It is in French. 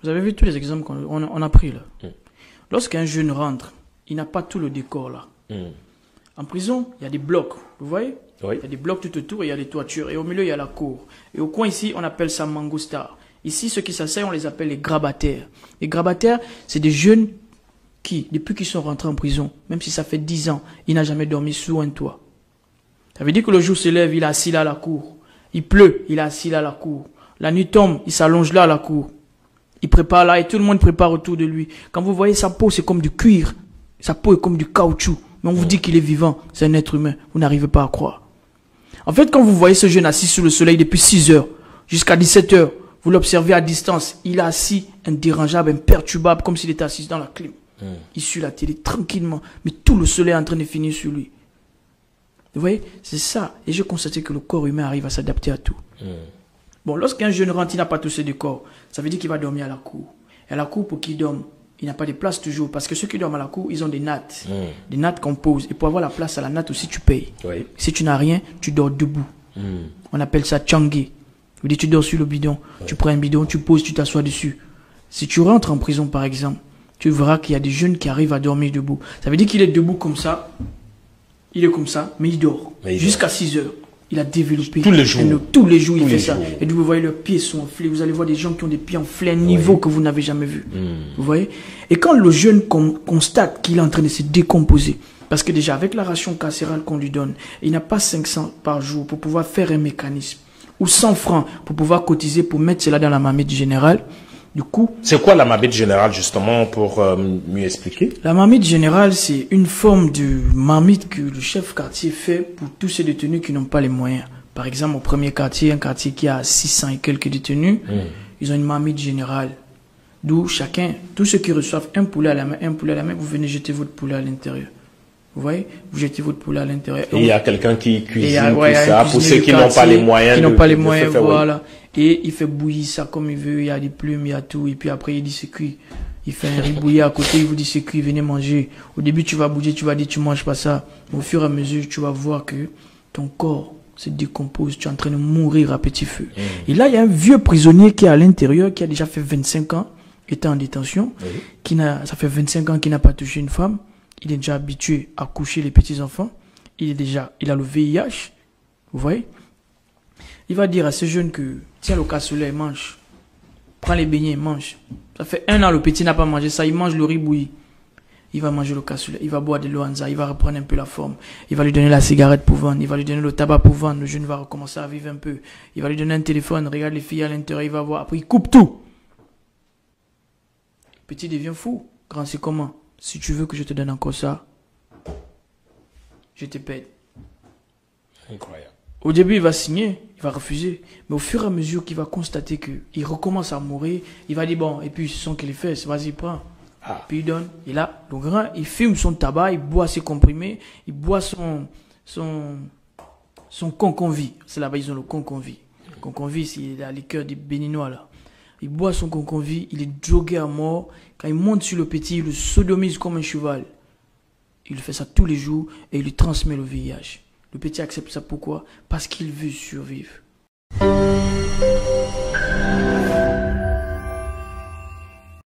Vous avez vu tous les exemples qu'on a pris là. Lorsqu'un jeune rentre, il n'a pas tout le décor là. En prison, il y a des blocs, vous voyez? Oui. Il y a des blocs tout autour et il y a des toitures. Et au milieu, il y a la cour. Et au coin ici, on appelle ça mangostar. Ici, ceux qui s'asseyent, on les appelle les grabataires. Les grabataires, c'est des jeunes qui, depuis qu'ils sont rentrés en prison, même si ça fait 10 ans, il n'a jamais dormi sous un toit. Ça veut dire que le jour se lève, il est assis là à la cour. Il pleut, il est assis là à la cour. La nuit tombe, il s'allonge là à la cour. Il prépare là et tout le monde prépare autour de lui. Quand vous voyez sa peau, c'est comme du cuir. Sa peau est comme du caoutchouc. Mais on vous dit qu'il est vivant. C'est un être humain. Vous n'arrivez pas à croire. En fait, quand vous voyez ce jeune assis sous le soleil depuis 6 heures jusqu'à 17 heures, vous l'observez à distance. Il est assis, indérangeable, imperturbable, comme s'il était assis dans la clim. Il suit la télé tranquillement. Mais tout le soleil est en train de finir sur lui. Vous voyez, c'est ça. Et j'ai constaté que le corps humain arrive à s'adapter à tout. Bon, lorsqu'un jeune rentre, il n'a pas tous ses décors. Ça veut dire qu'il va dormir à la cour. Et à la cour, pour qu'il dorme, il n'a pas de place toujours. Parce que ceux qui dorment à la cour, ils ont des nattes. Des nattes qu'on pose. Et pour avoir la place à la natte aussi, tu payes. Oui. Si tu n'as rien, tu dors debout. On appelle ça tchangé. Ça veut dire tu dors sur le bidon. Tu prends un bidon, tu poses, tu t'assois dessus. Si tu rentres en prison, par exemple, tu verras qu'il y a des jeunes qui arrivent à dormir debout. Ça veut dire qu'il est debout comme ça. Il est comme ça, mais il dort. Jusqu'à 6 heures. Il a développé. Tous les jours. Tous les jours, il fait ça. Et vous voyez, leurs pieds sont enflés. Vous allez voir des gens qui ont des pieds enflés à un niveau que vous n'avez jamais vu. Vous voyez? Et quand le jeune constate qu'il est en train de se décomposer, parce que déjà, avec la ration carcérale qu'on lui donne, il n'a pas 500 par jour pour pouvoir faire un mécanisme. Ou 100 francs pour pouvoir cotiser pour mettre cela dans la marmite générale. Du coup... C'est quoi la marmite générale, justement, pour mieux expliquer? La marmite générale, c'est une forme de marmite que le chef quartier fait pour tous ces détenus qui n'ont pas les moyens. Par exemple, au premier quartier, un quartier qui a 600 et quelques détenus, ils ont une marmite générale. D'où chacun, tous ceux qui reçoivent un poulet à la main, vous venez jeter votre poulet à l'intérieur. Vous voyez? Vous jetez votre poulet à l'intérieur. Et il y a quelqu'un qui cuisine tout ça, pour ceux qui n'ont pas les moyens. Qui n'ont pas les moyens, voilà. Et il fait bouillir ça comme il veut, il y a des plumes, il y a tout. Et puis après, il dit c'est cuit. Il fait un riz bouilli à côté, il vous dit c'est cuit, venez manger. Au début, tu vas bouger, tu vas dire tu manges pas ça. Au fur et à mesure, tu vas voir que ton corps se décompose, tu es en train de mourir à petit feu. Et là, il y a un vieux prisonnier qui est à l'intérieur, qui a déjà fait 25 ans, était en détention, ça fait 25 ans qu'il n'a pas touché une femme. Il est déjà habitué à coucher les petits-enfants. Il a le VIH. Vous voyez? Il va dire à ce jeune que, tiens le cassoulet, mange. Prends les beignets, mange. Ça fait 1 an, le petit n'a pas mangé ça. Il mange le riz bouilli. Il va manger le cassoulet. Il va boire de l'eau il va reprendre un peu la forme. Il va lui donner la cigarette pour vendre. Il va lui donner le tabac pour vendre. Le jeune va recommencer à vivre un peu. Il va lui donner un téléphone. Regarde les filles à l'intérieur. Il va voir. Après, il coupe tout. Le petit devient fou. Grand, c'est comment? Si tu veux que je te donne encore ça, je te paie. Incroyable. Au début, il va signer, il va refuser. Mais au fur et à mesure qu'il va constater qu'il recommence à mourir, il va dire bon, et puis ce sont que les fesses, vas-y, prends. Puis il donne. Et là, le grand, il fume son tabac, il boit ses comprimés, il boit son conconvi. C'est là-bas, ils ont le conconvi. Le conconvi, c'est la liqueur des Béninois, là. Il boit son conconvi, il est drogué à mort. Quand il monte sur le petit, il le sodomise comme un cheval. Il fait ça tous les jours et il lui transmet le VIH. Le petit accepte ça pourquoi? Parce qu'il veut survivre.